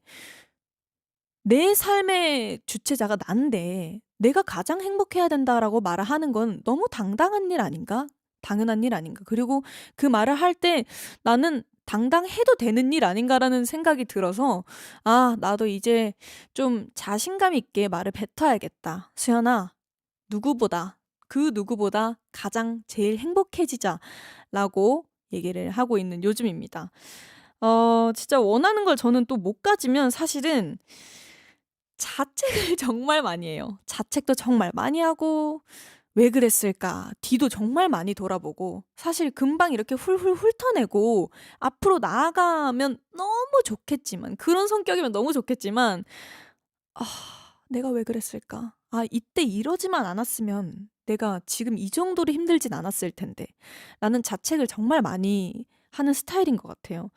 내 삶의 주체자가 난데 내가 가장 행복해야 된다라고 말을 하는 건 너무 당당한 일 아닌가? 당연한 일 아닌가? 그리고 그 말을 할 때 나는 당당해도 되는 일 아닌가라는 생각이 들어서, 나도 이제 좀 자신감 있게 말을 뱉어야겠다. 수연아, 그 누구보다 가장 제일 행복해지자라고 얘기를 하고 있는 요즘입니다. 진짜 원하는 걸 저는 또 못 가지면 사실은 자책을 정말 많이 해요. 자책도 정말 많이 하고, 왜 그랬을까? 뒤도 정말 많이 돌아보고, 사실 금방 이렇게 훌훌 훑어내고 앞으로 나아가면 너무 좋겠지만, 그런 성격이면 너무 좋겠지만, 내가 왜 그랬을까? 이때 이러지만 않았으면 내가 지금 이 정도로 힘들진 않았을 텐데. 나는 자책을 정말 많이 하는 스타일인 것 같아요.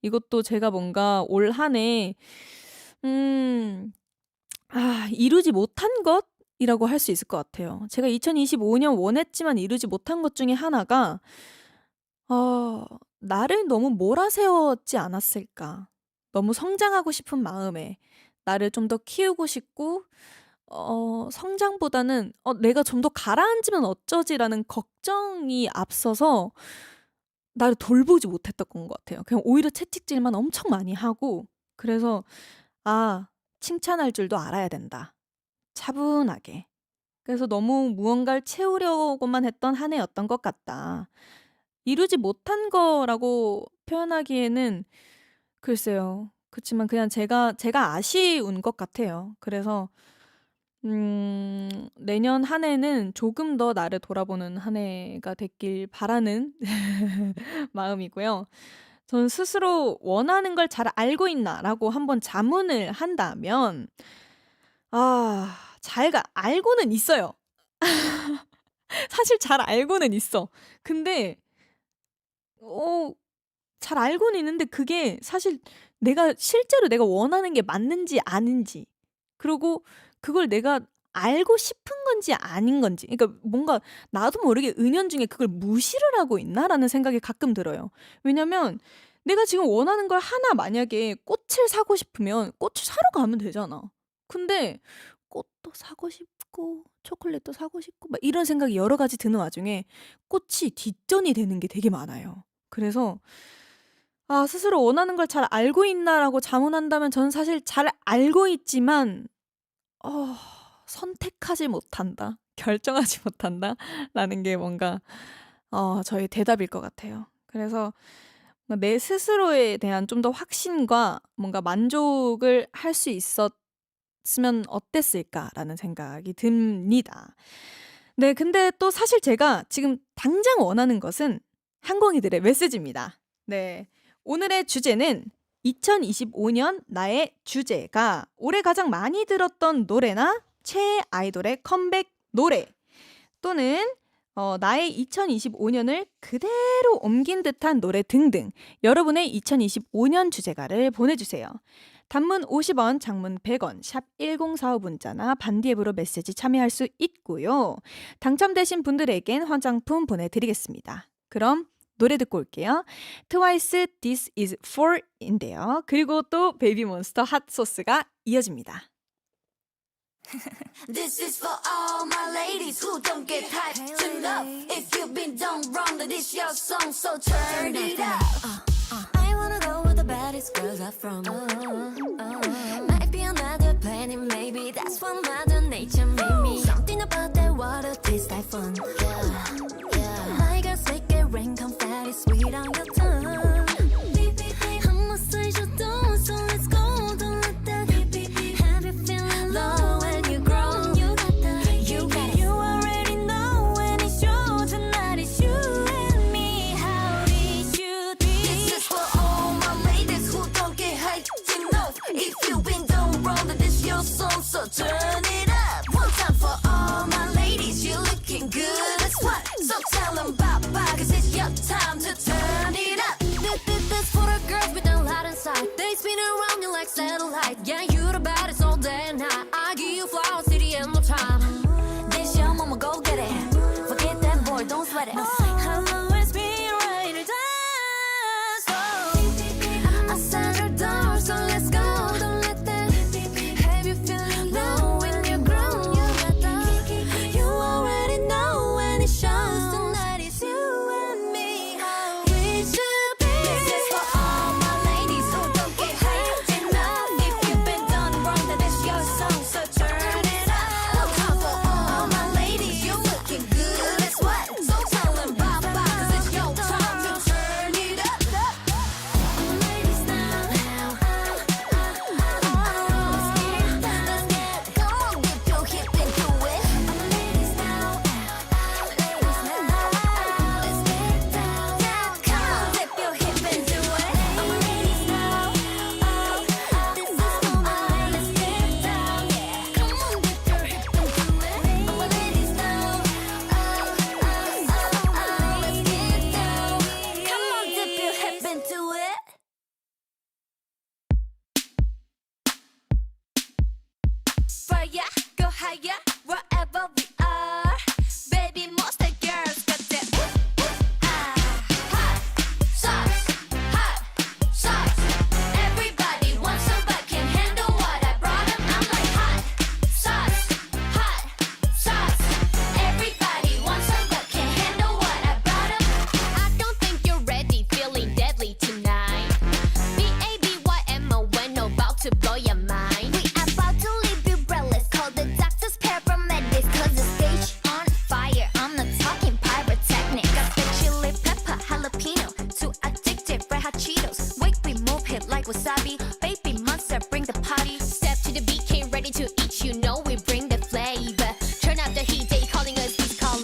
이것도 제가 뭔가 올 한 해, 이루지 못한 것이라고 할 수 있을 것 같아요. 제가 2025년 원했지만 이루지 못한 것 중에 하나가, 나를 너무 몰아세웠지 않았을까. 너무 성장하고 싶은 마음에 나를 좀 더 키우고 싶고, 성장보다는 내가 좀 더 가라앉으면 어쩌지라는 걱정이 앞서서 나를 돌보지 못했던 것 같아요. 그냥 오히려 채찍질만 엄청 많이 하고, 그래서 칭찬할 줄도 알아야 된다. 차분하게. 그래서 너무 무언가를 채우려고만 했던 한 해였던 것 같다. 이루지 못한 거라고 표현하기에는 글쎄요. 그치만 그냥 제가 아쉬운 것 같아요. 그래서 내년 한 해는 조금 더 나를 돌아보는 한 해가 됐길 바라는 마음이고요. 전 스스로 원하는 걸 잘 알고 있나라고 한번 자문을 한다면 알고는 있어요. 사실 잘 알고는 있어. 근데 잘 알고는 있는데 그게 사실 실제로 내가 원하는 게 맞는지 아닌지, 그리고 그걸 내가 알고 싶은 건지 아닌 건지, 그러니까 뭔가 나도 모르게 은연중에 그걸 무시를 하고 있나라는 생각이 가끔 들어요. 왜냐면 내가 지금 원하는 걸 하나, 만약에 꽃을 사고 싶으면 꽃을 사러 가면 되잖아. 근데 꽃도 사고 싶고 초콜릿도 사고 싶고 막 이런 생각이 여러 가지 드는 와중에 꽃이 뒷전이 되는 게 되게 많아요. 그래서 스스로 원하는 걸 잘 알고 있나라고 자문한다면 저는 사실 잘 알고 있지만 선택하지 못한다, 결정하지 못한다 라는 게 뭔가 저의 대답일 것 같아요. 그래서 내 스스로에 대한 좀 더 확신과 뭔가 만족을 할 수 있었으면 어땠을까라는 생각이 듭니다. 네, 근데 또 사실 제가 지금 당장 원하는 것은 항공이들의 메시지입니다. 네, 오늘의 주제는 2025년 나의 주제가 올해 가장 많이 들었던 노래나 최애 아이돌의 컴백 노래, 또는 나의 2025년을 그대로 옮긴 듯한 노래 등등 여러분의 2025년 주제가를 보내주세요. 단문 50원, 장문 100원, 샵 1045 문자나 반디 앱으로 메시지 참여할 수 있고요. 당첨되신 분들에겐 화장품 보내드리겠습니다. 그럼 노래 듣고 올게요. 트와이스 This is for인데요. 그리고 또 베이비몬스터 핫소스가 이어집니다. This is for all my ladies who don't get hyped enough. If you've been done wrong, then this your song, so turn it up. I wanna go with the baddest girls are from. Might be another planet, maybe that's what Mother Nature made me. Something about that water tastes like fun. Yeah. My girls make it rain confetti sweet on your tongue. I'm a social don't, so let's go. Don't let that have you feeling low when you grow. You got it. You already know when it's your tonight. It's you and me. How it should be. This is for all my ladies who don't get hyped enough. If you've been done wrong, then this your song, so turn it up. One time for all my ladies, you're looking good. That's what. So tell them bye bye, 'cause it's your time to turn it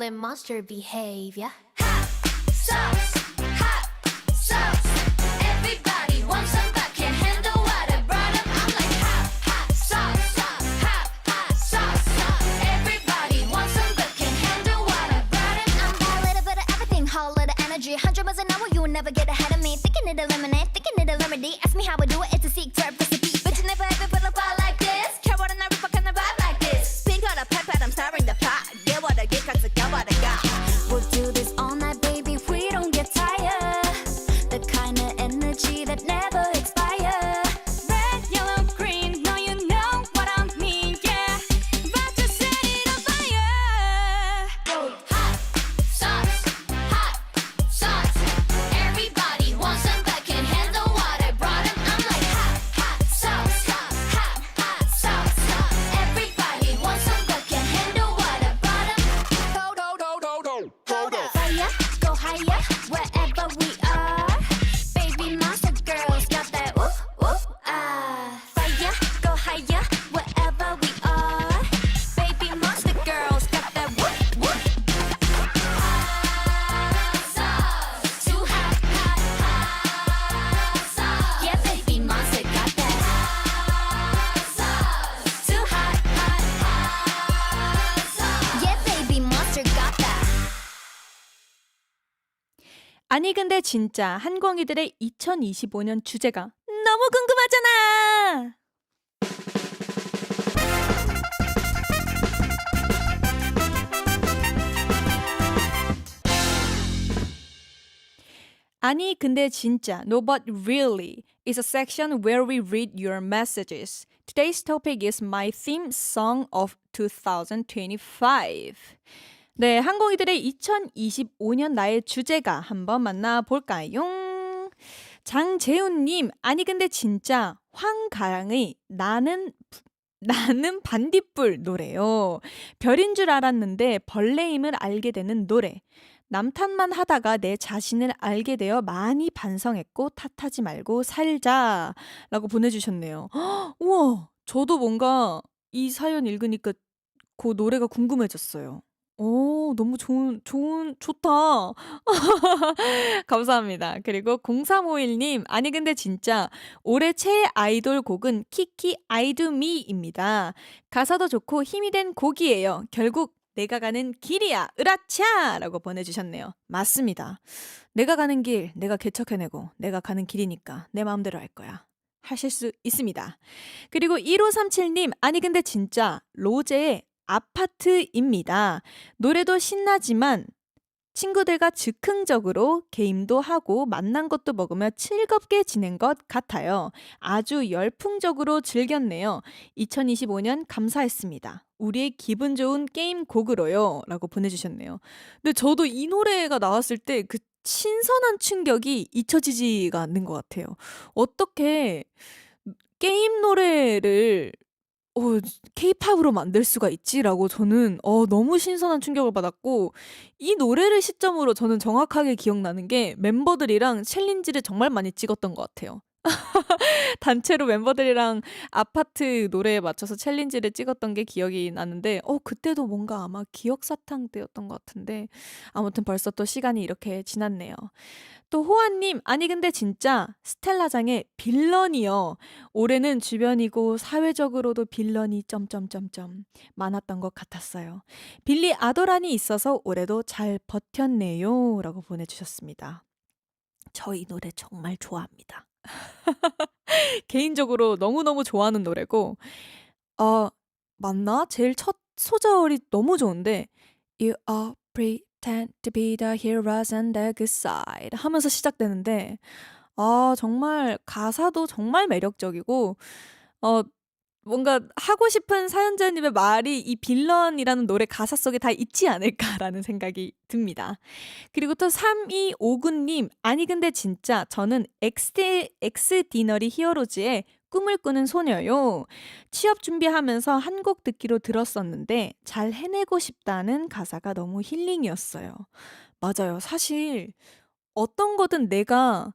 it monster behavior. Hot sauce, hot sauce. Everybody wants some but can't handle what I brought up. I'm like hot sauce, hot sauce. Everybody wants some but can't handle what I brought up. I'm got a little bit of everything, whole lot of energy. 100 miles an hour, you will never get ahead of me. Thinking it a lemonade, thinking it a remedy. Ask me how I do it, it's a secret recipe. But you never ever put a fire like this. Carrot and I rip, I kind of vibe like this. Pink on a pipette, I'm stirring the pot. Get what I get, cause I got what I got. We'll do this all night, baby, we don't get tired. The kind of energy that never expires. Red, yellow, green, no, you know what I mean, yeah. About to set it on fire. Hot sauce. Everybody wants some but can't handle what I brought 'em. I'm like hot sauce. Everybody wants some but can't handle what I brought 'em. Hold up. Fire, go higher, wherever we are. Baby monster girls got that Fire, go higher, wherever we are. Baby monster girls got that Hot sauce, too hot sauce. Yeah, baby monster got that hot sauce, too hot sauce. Yeah, baby monster got that. 아니 근데 진짜 한광이들의 2025년 주제가 너무 궁금하잖아. 아니 근데 진짜 No but really is a section where we read your messages. Today's topic is my theme song of 2025. 네, 항공이들의 2025년 나의 주제가 한번 만나볼까요? 장재훈님, 아니 근데 진짜 황가랑의 나는 반딧불 노래요. 별인 줄 알았는데 벌레임을 알게 되는 노래. 남탓만 하다가 내 자신을 알게 되어 많이 반성했고 탓하지 말고 살자 라고 보내주셨네요. 헉, 우와, 저도 뭔가 이 사연 읽으니까 그 노래가 궁금해졌어요. 오, 너무 좋다. 감사합니다. 그리고 0351님, 아니 근데 진짜 올해 최애 아이돌 곡은 키키 I Do Me입니다. 가사도 좋고 힘이 된 곡이에요. 결국 내가 가는 길이야, 으라차! 라고 보내주셨네요. 맞습니다. 내가 가는 길, 내가 개척해내고 내가 가는 길이니까 내 마음대로 할 거야. 하실 수 있습니다. 그리고 1537님, 아니 근데 진짜 로제의 아파트입니다. 노래도 신나지만 친구들과 즉흥적으로 게임도 하고 만난 것도 먹으며 즐겁게 지낸 것 같아요. 아주 열풍적으로 즐겼네요. 2025년 감사했습니다. 우리의 기분 좋은 게임 곡으로요. 라고 보내주셨네요. 근데 저도 이 노래가 나왔을 때 그 신선한 충격이 잊혀지지가 않는 것 같아요. 어떻게 게임 노래를 케이팝으로 만들 수가 있지라고 저는 너무 신선한 충격을 받았고, 이 노래를 시점으로 저는 정확하게 기억나는 게 멤버들이랑 챌린지를 정말 많이 찍었던 것 같아요. 단체로 멤버들이랑 아파트 노래에 맞춰서 챌린지를 찍었던 게 기억이 나는데 그때도 뭔가 아마 기억사탕 때였던 것 같은데, 아무튼 벌써 또 시간이 이렇게 지났네요. 또 호아님, 아니 근데 진짜 스텔라장의 빌런이요. 올해는 주변이고 사회적으로도 빌런이 점점점점 많았던 것 같았어요. 빌리 아도란이 있어서 올해도 잘 버텼네요. 라고 보내주셨습니다. 저 이 노래 정말 좋아합니다. 개인적으로 너무너무 좋아하는 노래고, 맞나? 제일 첫 소절이 너무 좋은데 You all pretend to be the heroes on the good side 하면서 시작되는데, 정말 가사도 정말 매력적이고, 뭔가 하고 싶은 사연자님의 말이 이 빌런이라는 노래 가사 속에 다 있지 않을까라는 생각이 듭니다. 그리고 또 3259님, 아니 근데 진짜 저는 엑스디너리 히어로즈의 꿈을 꾸는 소녀요. 취업 준비하면서 한 곡 듣기로 들었었는데 잘 해내고 싶다는 가사가 너무 힐링이었어요. 맞아요. 사실 어떤 거든 내가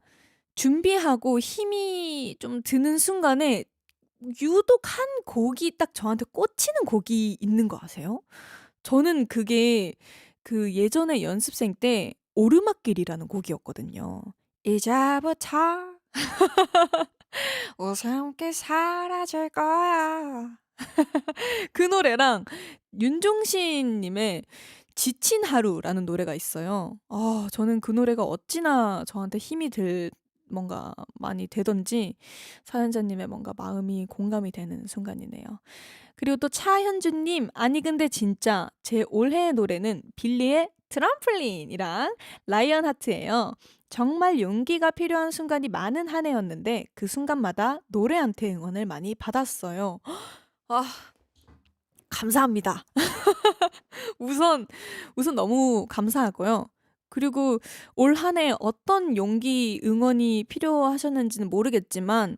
준비하고 힘이 좀 드는 순간에 유독 한 곡이 딱 저한테 꽂히는 곡이 있는 거 아세요? 저는 그게 그 예전에 연습생 때 오르막길이라는 곡이었거든요. 이제부터 웃음기 사라질 거야. 그 노래랑 윤종신님의 지친 하루라는 노래가 있어요. 저는 그 노래가 어찌나 저한테 힘이 뭔가 많이 되던지 사연자님의 뭔가 마음이 공감이 되는 순간이네요. 그리고 또 차현주님, 아니 근데 진짜 제 올해의 노래는 빌리의 트럼플린이랑 라이언 하트예요. 정말 용기가 필요한 순간이 많은 한 해였는데 그 순간마다 노래한테 응원을 많이 받았어요. 감사합니다. 우선 너무 감사하고요. 그리고 올 한 해 어떤 용기, 응원이 필요하셨는지는 모르겠지만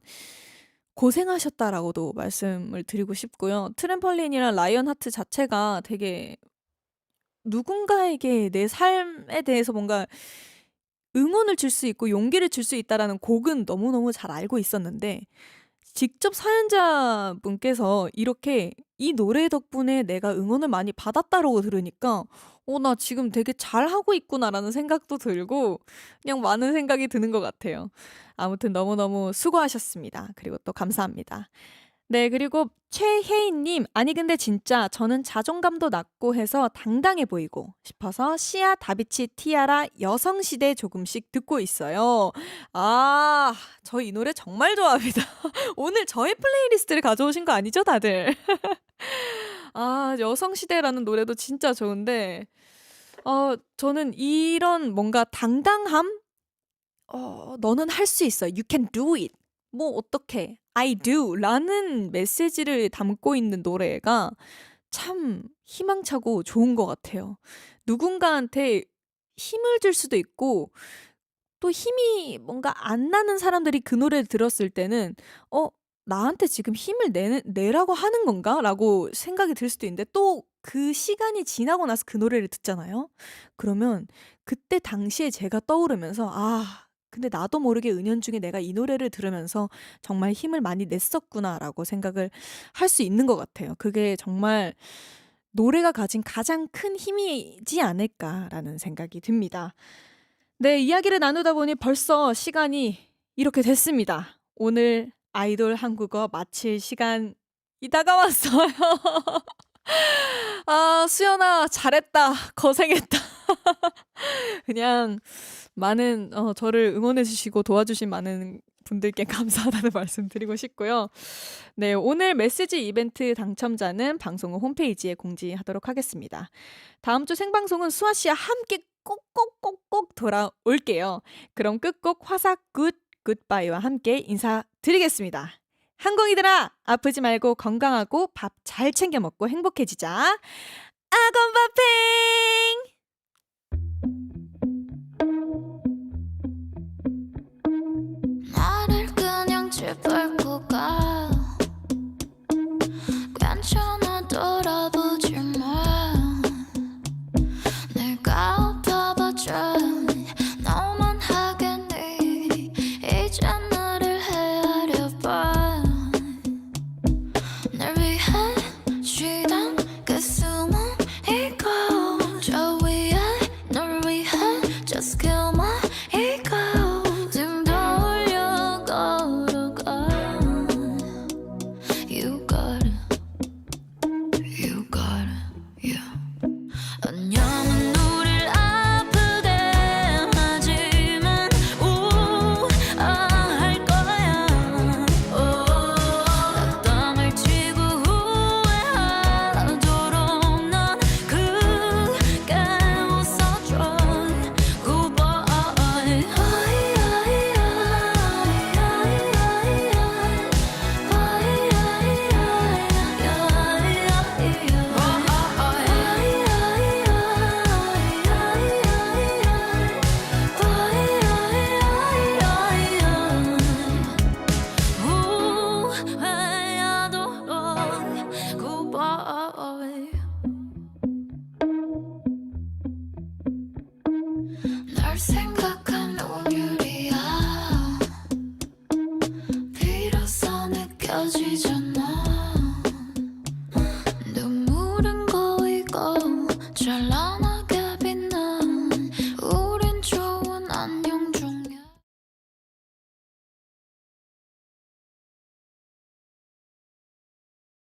고생하셨다라고도 말씀을 드리고 싶고요. 트램펄린이랑 라이언 하트 자체가 되게 누군가에게 내 삶에 대해서 뭔가 응원을 줄 수 있고 용기를 줄 수 있다라는 곡은 너무너무 잘 알고 있었는데 직접 사연자분께서 이렇게 이 노래 덕분에 내가 응원을 많이 받았다라고 들으니까 나 지금 되게 잘하고 있구나라는 생각도 들고 그냥 많은 생각이 드는 것 같아요. 아무튼 너무너무 수고하셨습니다. 그리고 또 감사합니다. 네, 그리고 최혜인님, 아니 근데 진짜 저는 자존감도 낮고 해서 당당해 보이고 싶어서 시아 다비치 티아라 여성시대 조금씩 듣고 있어요. 저 이 노래 정말 좋아합니다. 오늘 저의 플레이리스트를 가져오신 거 아니죠, 다들? 여성시대라는 노래도 진짜 좋은데 저는 이런 뭔가 당당함? 너는 할 수 있어. You can do it. 뭐 어떻게 I do 라는 메시지를 담고 있는 노래가 참 희망차고 좋은 것 같아요. 누군가한테 힘을 줄 수도 있고 또 힘이 뭔가 안 나는 사람들이 그 노래를 들었을 때는 나한테 지금 힘을 내라고 하는 건가? 라고 생각이 들 수도 있는데 또 그 시간이 지나고 나서 그 노래를 듣잖아요. 그러면 그때 당시에 제가 떠오르면서 근데 나도 모르게 은연중에 내가 이 노래를 들으면서 정말 힘을 많이 냈었구나라고 생각을 할 수 있는 것 같아요. 그게 정말 노래가 가진 가장 큰 힘이지 않을까라는 생각이 듭니다. 네, 이야기를 나누다 보니 벌써 시간이 이렇게 됐습니다. 오늘 아이돌 한국어 마칠 시간이 다가왔어요. 수연아, 잘했다. 고생했다. 그냥 많은 저를 응원해주시고 도와주신 많은 분들께 감사하다는 말씀 드리고 싶고요. 네, 오늘 메시지 이벤트 당첨자는 방송 홈페이지에 공지하도록 하겠습니다. 다음 주 생방송은 수아 씨와 함께 꼭꼭꼭꼭 돌아올게요. 그럼 끝곡 화사 굿바이와 함께 인사드리겠습니다. 항공이들아, 아프지 말고 건강하고 밥 잘 챙겨 먹고 행복해지자. 아건바팽!